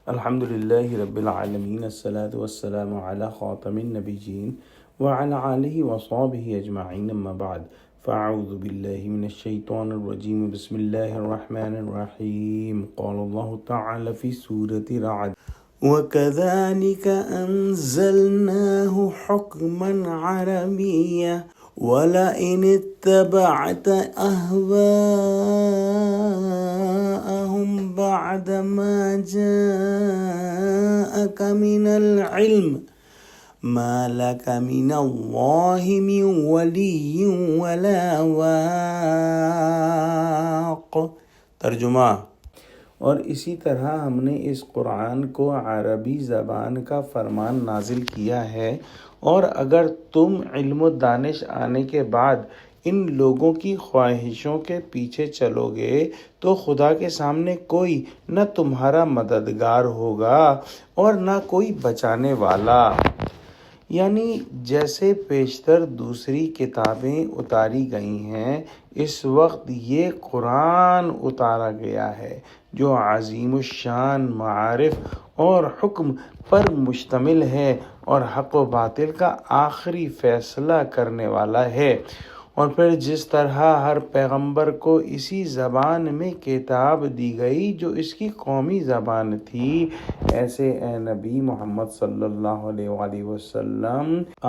الحمد للہ رب العالمین، الصلاۃ والسلام علی خاتم النبیین وعلی آلہ وصحبہ اجمعین، اما بعد فاعوذ باللہ من الشیطان الرجیم، بسم اللہ الرحمن الرحیم۔ قال اللہ تعالی فی سورۃ رعد: وَكَذَلِكَ أَنزَلْنَاهُ حُكْمًا عَرَبِيًّا وَلَئِنِ اتَّبَعْتَ أَهْوَاءَهُمْ بَعْدَ مَا جَاءَكَ مِنَ الْعِلْمِ مَا لَكَ مِنَ اللَّهِ مِنْ وَلِيٍّ وَلَا وَاقٍ۔ ترجمہ: اور اسی طرح ہم نے اس قرآن کو عربی زبان کا فرمان نازل کیا ہے، اور اگر تم علم و دانش آنے کے بعد ان لوگوں کی خواہشوں کے پیچھے چلو گے تو خدا کے سامنے کوئی نہ تمہارا مددگار ہوگا اور نہ کوئی بچانے والا۔ یعنی جیسے پیشتر دوسری کتابیں اتاری گئی ہیں، اس وقت یہ قرآن اتارا گیا ہے جو عظیم الشان معارف اور حکم پر مشتمل ہے اور حق و باطل کا آخری فیصلہ کرنے والا ہے۔ اور پھر جس طرح ہر پیغمبر کو اسی زبان میں کتاب دی گئی جو اس کی قومی زبان تھی، ایسے اے نبی محمد صلی اللہ علیہ وآلہ وسلم،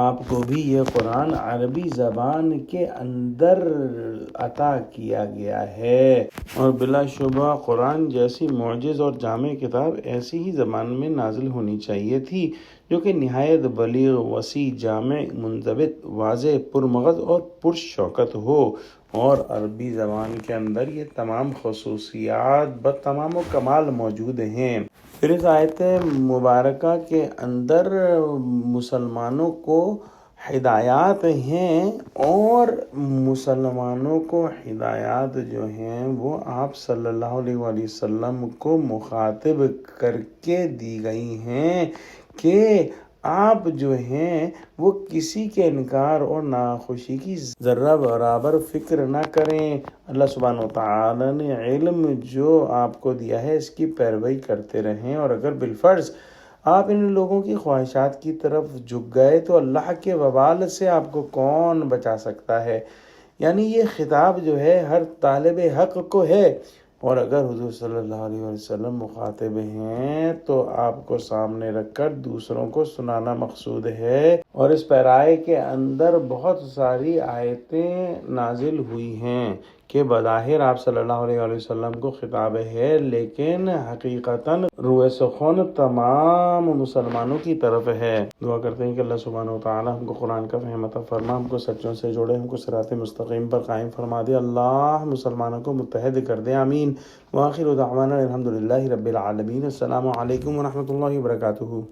آپ کو بھی یہ قرآن عربی زبان کے اندر عطا کیا گیا ہے، اور بلا شبہ قرآن جیسی معجز اور جامع کتاب ایسی ہی زبان میں نازل ہونی چاہیے تھی جو کہ نہایت بلیغ، وسیع، جامع، منضبط، واضح، پرمغز اور پرشوکت ہو، اور عربی زبان کے اندر یہ تمام خصوصیات بتمام و کمال موجود ہیں۔ پھر اس آیت مبارکہ کے اندر مسلمانوں کو ہدایات ہیں، اور مسلمانوں کو ہدایات جو ہیں وہ آپ صلی اللہ علیہ وآلہ وسلم کو مخاطب کر کے دی گئی ہیں کہ آپ جو ہیں وہ کسی کے انکار اور ناخوشی کی ذرہ برابر فکر نہ کریں۔ اللہ سبحانہ وتعالی نے علم جو آپ کو دیا ہے اس کی پیروی کرتے رہیں، اور اگر بالفرض آپ ان لوگوں کی خواہشات کی طرف جھک گئے تو اللہ کے وبال سے آپ کو کون بچا سکتا ہے۔ یعنی یہ خطاب جو ہے ہر طالب حق کو ہے، اور اگر حضور صلی اللہ علیہ وسلم مخاطب ہیں تو آپ کو سامنے رکھ کر دوسروں کو سنانا مقصود ہے۔ اور اس پیرائے کے اندر بہت ساری آیتیں نازل ہوئی ہیں کہ بظاہر آپ صلی اللہ علیہ وسلم کو خطاب ہے، لیکن حقیقتاً روح سخن تمام مسلمانوں کی طرف ہے۔ دعا کرتے ہیں کہ اللہ سبحانہ وتعالی ہم کو قرآن کا فہم عطا فرما، ہم کو سچوں سے جوڑے، ہم کو صراط مستقیم پر قائم فرما دے، اللہ مسلمانوں کو متحد کر دے، آمین۔ وآخر دعوانا الحمد للہ رب العالمین۔ السلام علیکم ورحمۃ اللہ وبرکاتہ۔